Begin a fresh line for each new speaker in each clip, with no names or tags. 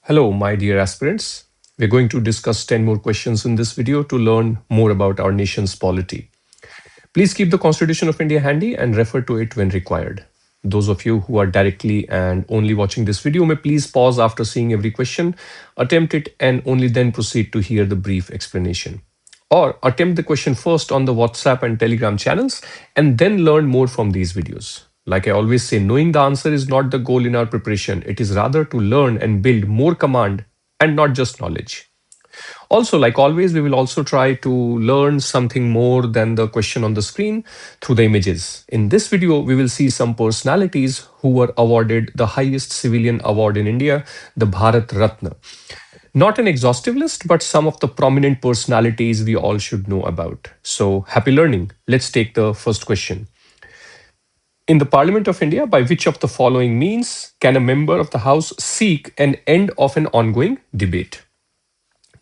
Hello, my dear aspirants. We're going to discuss 10 more questions in this video to learn more about our nation's polity. Please keep the Constitution of India handy and refer to it when required. Those of you who are directly and only watching this video may please pause after seeing every question, attempt it, and only then proceed to hear the brief explanation. Or attempt the question first on the WhatsApp and Telegram channels and then learn more from these videos. Like I always say, knowing the answer is not the goal in our preparation. It is rather to learn and build more command and not just knowledge. Also, like always, we will also try to learn something more than the question on the screen through the images. In this video, we will see some personalities who were awarded the highest civilian award in India, the Bharat Ratna. Not an exhaustive list, but some of the prominent personalities we all should know about. So, happy learning. Let's take the first question. In the Parliament of India, by which of the following means can a member of the House seek an end of an ongoing debate?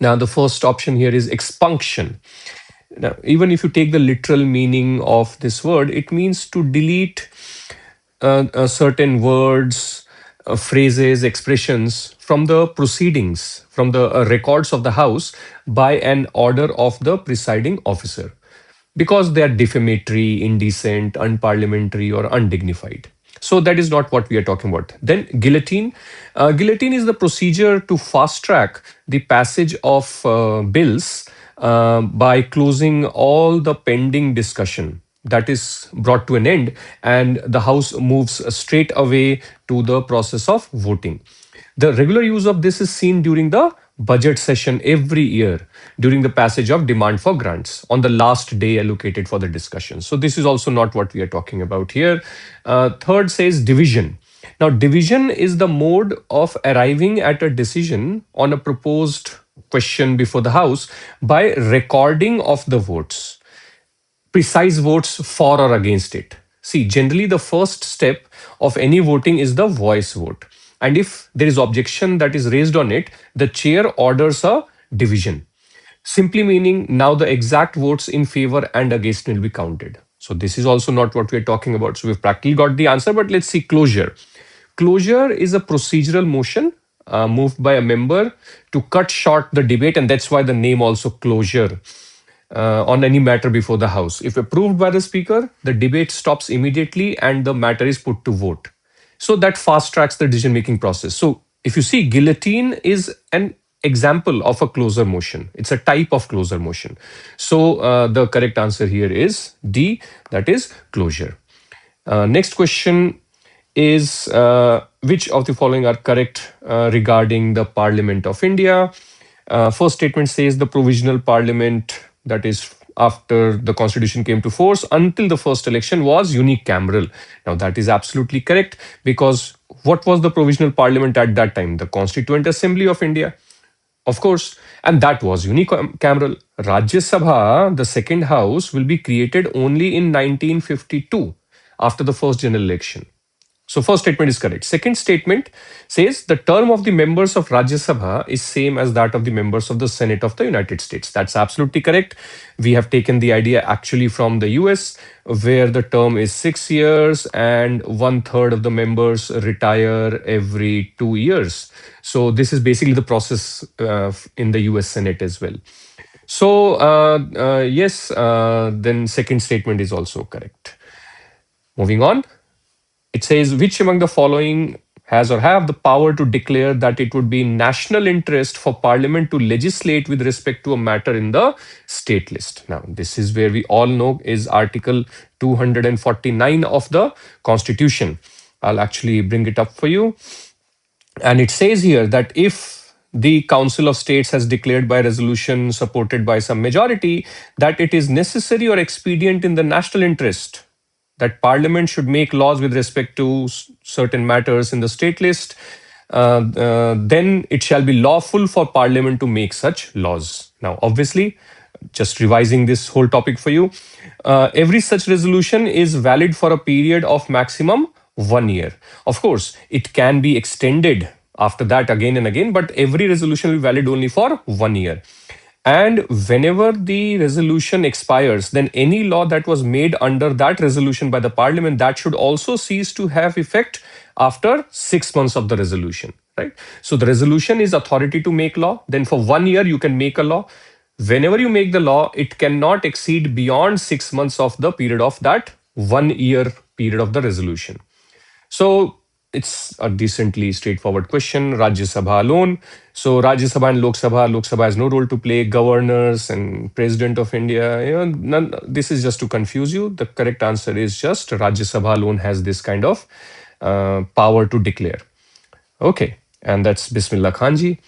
Now, the first option here is expunction. Now, even if you take the literal meaning of this word, it means to delete certain words, phrases, expressions from the proceedings, from the records of the House by an order of the presiding officer, because they are defamatory, indecent, unparliamentary, or undignified. So that is not what we are talking about. Then guillotine. Guillotine is the procedure to fast track the passage of bills by closing all the pending discussion. That is brought to an end, and the House moves straight away to the process of voting. The regular use of this is seen during the budget session every year during the passage of demand for grants on the last day allocated for the discussion. So this is also not what we are talking about here. Third says division. Now, division is the mode of arriving at a decision on a proposed question before the House by recording of the votes, precise votes for or against it. See, generally the first step of any voting is the voice vote. And if there is objection that is raised on it, the chair orders a division. Simply meaning now the exact votes in favor and against will be counted. So this is also not what we're talking about. So we've practically got the answer, but let's see closure. Closure is a procedural motion moved by a member to cut short the debate, and that's why the name also closure. On any matter before the House. If approved by the Speaker, the debate stops immediately and the matter is put to vote. So that fast tracks the decision making process. So if you see, guillotine is an example of a closure motion. It's a type of closure motion. So the correct answer here is D, that is closure. Next question is which of the following are correct regarding the Parliament of India? First statement says the provisional parliament, that is after the constitution came to force until the first election, was unicameral. Now that is absolutely correct, because what was the provisional parliament at that time? The Constituent Assembly of India, of course, and that was unicameral. Rajya Sabha, the second house, will be created only in 1952 after the first general election. So first statement is correct. Second statement says the term of the members of Rajya Sabha is same as that of the members of the Senate of the United States. That's absolutely correct. We have taken the idea actually from the US, where the term is 6 years and 1/3 of the members retire every 2 years. So this is basically the process in the US Senate as well. So yes, then second statement is also correct. Moving on. It says, which among the following has or have the power to declare that it would be in national interest for Parliament to legislate with respect to a matter in the state list? Now, this is where we all know is Article 249 of the Constitution. I'll actually bring it up for you. And it says here that if the Council of States has declared by resolution supported by some majority that it is necessary or expedient in the national interest that Parliament should make laws with respect to certain matters in the state list, then it shall be lawful for Parliament to make such laws. Now, obviously, just revising this whole topic for you, every such resolution is valid for a period of maximum 1 year. Of course, it can be extended after that again and again, but every resolution will be valid only for 1 year. And whenever the resolution expires, then any law that was made under that resolution by the Parliament, that should also cease to have effect after 6 months of the resolution. right? So the resolution is authority to make law. Then for 1 year, you can make a law. Whenever you make the law, it cannot exceed beyond 6 months of the period of that 1 year period of the resolution. So it's a decently straightforward question. Rajya Sabha alone. So Rajya Sabha and Lok Sabha has no role to play. Governors and President of India, none. This is just to confuse you. The correct answer is just Rajya Sabha alone has this kind of power to declare. Okay, and that's Bismillah Khanji.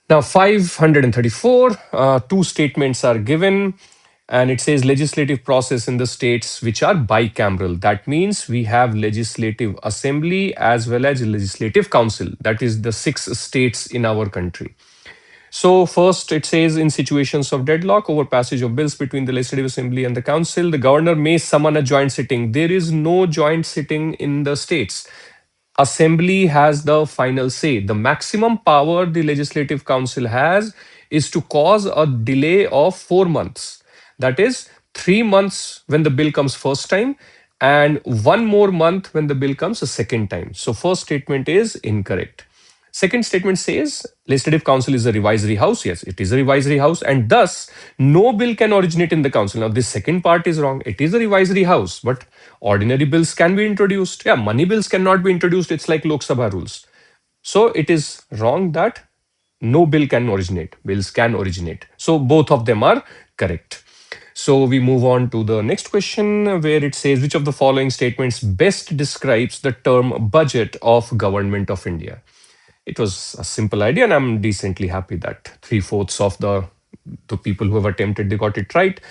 Now, 534, two statements are given, and it says legislative process in the states which are bicameral. That means we have legislative assembly as well as legislative council. That is the 6 states in our country. So, first, it says in situations of deadlock over passage of bills between the Legislative Assembly and the Council, the governor may summon a joint sitting. There is no joint sitting in the states. Assembly has the final say. The maximum power the Legislative Council has is to cause a delay of 4 months. That is 3 months when the bill comes first time and 1 more month when the bill comes a second time. So first statement is incorrect. Second statement says Legislative Council is a revisory house. Yes, it is a revisory house, and thus no bill can originate in the council. Now, this second part is wrong. It is a revisory house, but ordinary bills can be introduced. Yeah, money bills cannot be introduced. It's like Lok Sabha rules. So it is wrong that no bill can originate. Bills can originate. So both of them are correct. So we move on to the next question, where it says which of the following statements best describes the term budget of Government of India? It was a simple idea, and I'm decently happy that 3/4 of the people who have attempted, they got it right.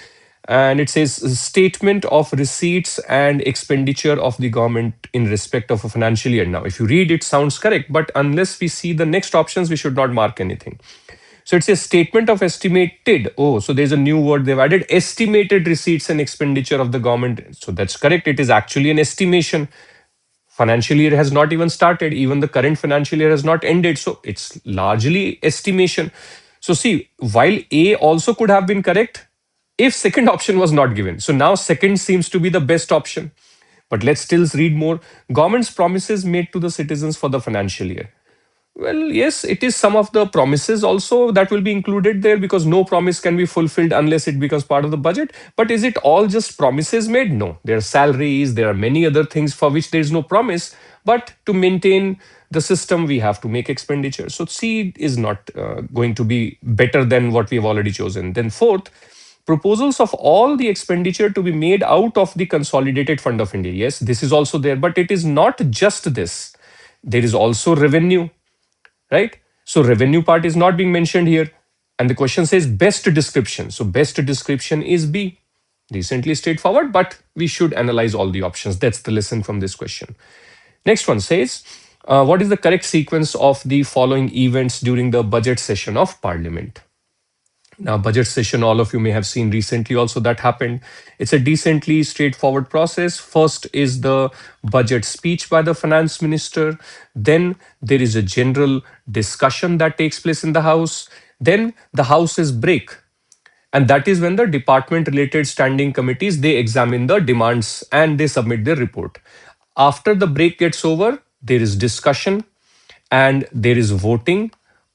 And it says statement of receipts and expenditure of the government in respect of a financial year. Now, if you read it, sounds correct, but unless we see the next options, we should not mark anything. So it's a statement of estimated. Oh, so there's a new word they've added, estimated receipts and expenditure of the government. So that's correct. It is actually an estimation. Financial year has not even started. Even the current financial year has not ended. So it's largely estimation. So see, while A also could have been correct if second option was not given. So now second seems to be the best option. But let's still read more. Government's promises made to the citizens for the financial year. Well, yes, it is some of the promises also that will be included there, because no promise can be fulfilled unless it becomes part of the budget. But is it all just promises made? No, there are salaries, there are many other things for which there is no promise. But to maintain the system, we have to make expenditure. So C is not going to be better than what we have already chosen. Then fourth, proposals of all the expenditure to be made out of the consolidated fund of India. Yes, this is also there, but it is not just this. There is also revenue, right? So revenue part is not being mentioned here. And the question says best description. So best description is B. Decently straightforward, but we should analyze all the options. That's the lesson from this question. Next one says, what is the correct sequence of the following events during the budget session of Parliament? Now, budget session, all of you may have seen recently also that happened. It's a decently straightforward process. First is the budget speech by the finance minister. Then there is a general discussion that takes place in the House. Then the Houses break. And that is when the department related standing committees, they examine the demands and they submit their report. After the break gets over, there is discussion and there is voting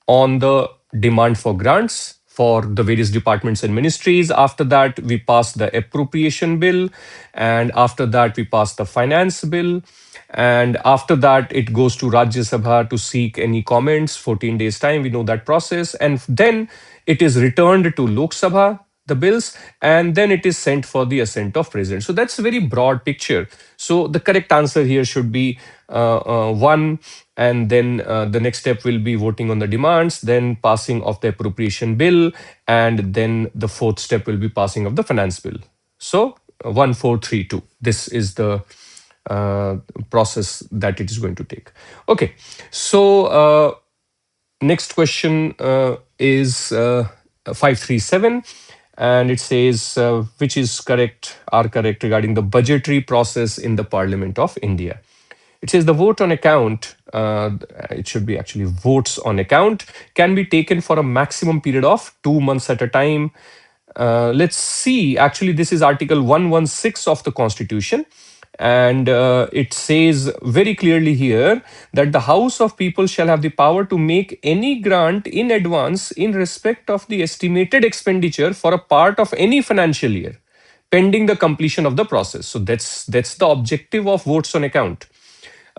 on the demand for grants for the various departments and ministries. After that, we pass the appropriation bill, and after that, we pass the finance bill. And after that, it goes to Rajya Sabha to seek any comments, 14 days time, we know that process. And then it is returned to Lok Sabha, the bills, and then it is sent for the assent of president. So that's a very broad picture. So the correct answer here should be 1, and then the next step will be voting on the demands, then passing of the appropriation bill, and then the fourth step will be passing of the finance bill. So 1, 4, 3, 2. This is the process that it is going to take. Okay, so next question is 537. And it says which is correct, are correct regarding the budgetary process in the Parliament of India. It says the vote on account, it should be actually votes on account, can be taken for a maximum period of 2 months at a time. Let's see, actually, this is Article 116 of the Constitution. And it says very clearly here that the House of People shall have the power to make any grant in advance in respect of the estimated expenditure for a part of any financial year, pending the completion of the process. So that's the objective of votes on account.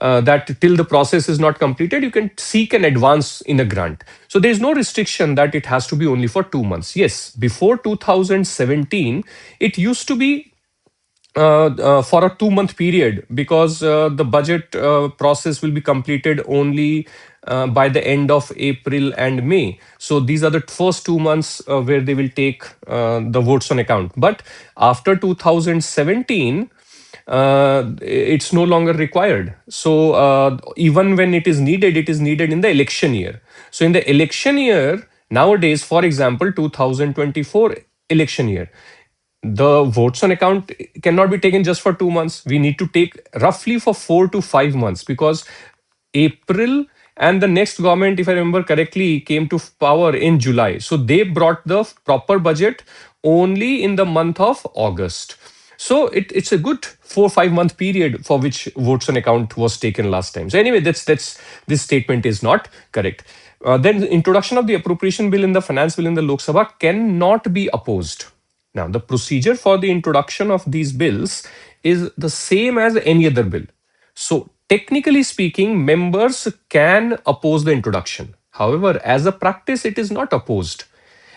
That till the process is not completed, you can seek an advance in a grant. So there is no restriction that it has to be only for 2 months. Yes, before 2017, it used to be for a 2 month period, because the budget process will be completed only by the end of April and May. So these are the first 2 months where they will take the votes on account. But after 2017, it's no longer required. So even when it is needed in the election year. So in the election year, nowadays, for example, 2024 election year, the votes on account cannot be taken just for 2 months. We need to take roughly for 4 to 5 months, because April and the next government, if I remember correctly, came to power in July. So they brought the proper budget only in the month of August. So it's a good 4 or 5 month period for which votes on account was taken last time. So anyway, that's this statement is not correct. Then the introduction of the appropriation bill in the finance bill in the Lok Sabha cannot be opposed. Now, the procedure for the introduction of these bills is the same as any other bill. So, technically speaking, members can oppose the introduction. However, as a practice, it is not opposed.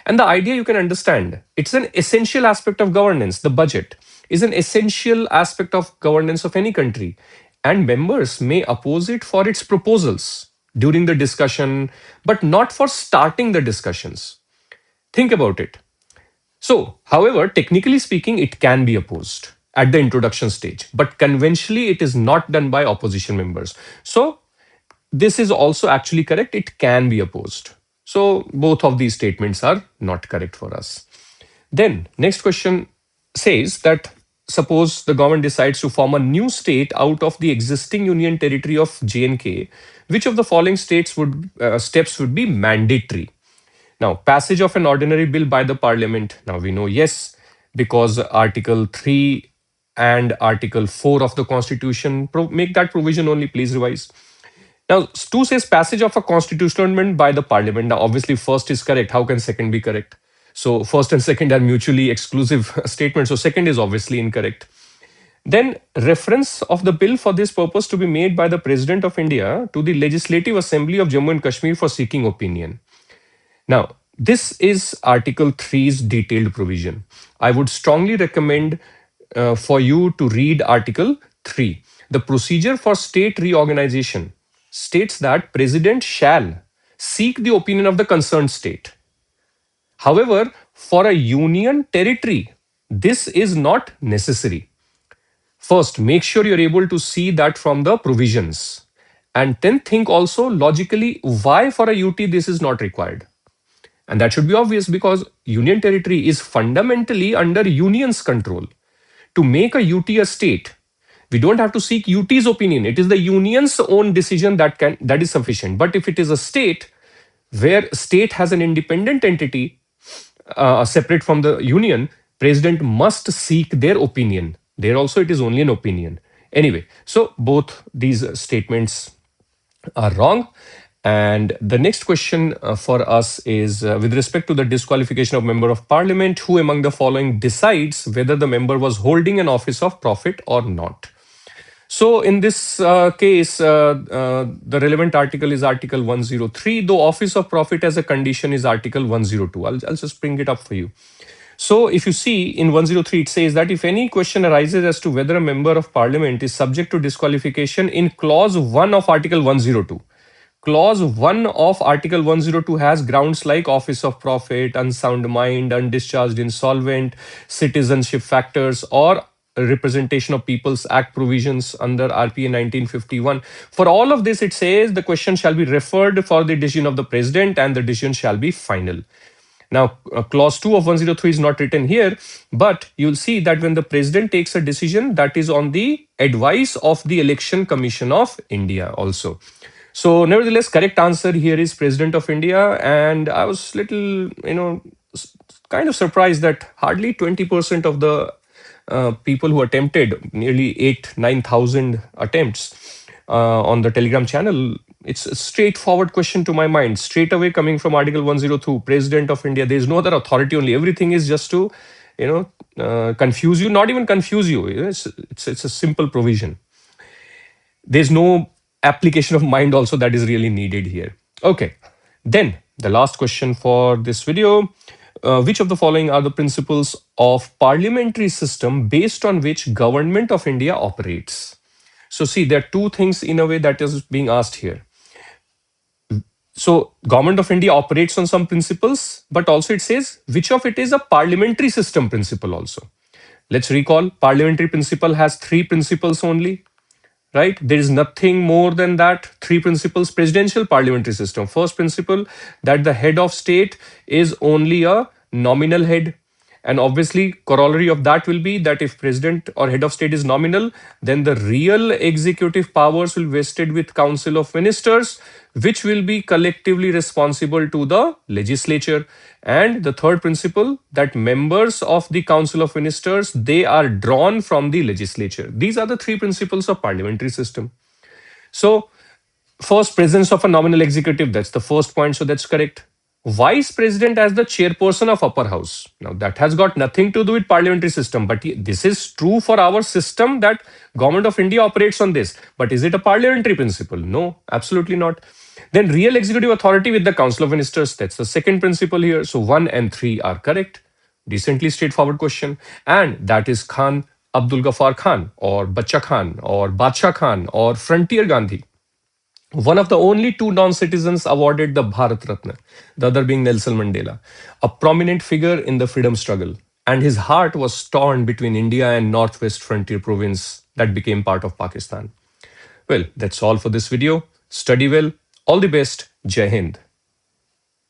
And the idea you can understand, it's an essential aspect of governance. The budget is an essential aspect of governance of any country. And members may oppose it for its proposals during the discussion, but not for starting the discussions. Think about it. So, however, technically speaking, it can be opposed at the introduction stage, but conventionally, it is not done by opposition members. So, this is also actually correct. It can be opposed. So, both of these statements are not correct for us. Then, next question says that suppose the government decides to form a new state out of the existing union territory of J&K, which of the following steps would be mandatory? Now, passage of an ordinary bill by the parliament. Now, we know yes, because Article 3 and Article 4 of the Constitution make that provision only. Please revise. Now, 2 says passage of a constitutional amendment by the parliament. Now, obviously, first is correct. How can second be correct? So, first and second are mutually exclusive statements. So, second is obviously incorrect. Then, reference of the bill for this purpose to be made by the President of India to the Legislative Assembly of Jammu and Kashmir for seeking opinion. Now, this is Article 3's detailed provision. I would strongly recommend for you to read Article 3. The procedure for state reorganization states that President shall seek the opinion of the concerned state. However, for a union territory, this is not necessary. First, make sure you're able to see that from the provisions. And then think also logically why for a UT this is not required. And that should be obvious, because union territory is fundamentally under union's control. To make a UT a state, we don't have to seek UT's opinion. It is the union's own decision that is sufficient. But if it is a state where state has an independent entity separate from the union, president must seek their opinion. There also it is only an opinion. Anyway, so both these statements are wrong. And the next question for us is with respect to the disqualification of member of parliament, who among the following decides whether the member was holding an office of profit or not? So in this case, the relevant article is Article 103, though office of profit as a condition is Article 102. I'll just bring it up for you. So if you see in 103, it says that if any question arises as to whether a member of parliament is subject to disqualification in clause 1 of Article 102, Clause 1 of Article 102 has grounds like office of profit, unsound mind, undischarged insolvent, citizenship factors, or representation of People's Act provisions under RPA 1951. For all of this, it says the question shall be referred for the decision of the president and the decision shall be final. Now, clause 2 of 103 is not written here, but you'll see that when the president takes a decision, that is on the advice of the Election Commission of India also. So, nevertheless, correct answer here is President of India. And I was little, kind of surprised that hardly 20% of the people who attempted nearly 9,000 attempts on the Telegram channel. It's a straightforward question to my mind, straight away coming from Article 102, President of India. There is no other authority, only. Everything is just to, confuse you, not even confuse you. It's a simple provision. There's no application of mind also that is really needed here. Okay, then the last question for this video. Which of the following are the principles of parliamentary system based on which government of India operates? So see, there are two things in a way that is being asked here. So government of India operates on some principles, but also it says which of it is a parliamentary system principle also. Let's recall, parliamentary principle has three principles only, right? There is nothing more than that. Three principles: presidential parliamentary system. First principle, that the head of state is only a nominal head. And obviously, corollary of that will be that if president or head of state is nominal, then the real executive powers will be vested with council of ministers, which will be collectively responsible to the legislature. And the third principle, that members of the council of ministers, they are drawn from the legislature. These are the three principles of parliamentary system. So first, presence of a nominal executive, that's the first point, so that's correct. Vice president as the chairperson of upper house. Now that has got nothing to do with parliamentary system, but this is true for our system, that government of India operates on this. But is it a parliamentary principle? No, absolutely not. Then real executive authority with the council of ministers, that's the second principle here. So 1 and 3 are correct. Decently straightforward question. And that is Khan Abdul Ghaffar Khan, or Bacha Khan, or Badshah Khan, or Frontier Gandhi. One of the only two non-citizens awarded the Bharat Ratna, the other being Nelson Mandela, a prominent figure in the freedom struggle. And his heart was torn between India and Northwest Frontier Province that became part of Pakistan. Well, that's all for this video. Study well. All the best. Jai Hind.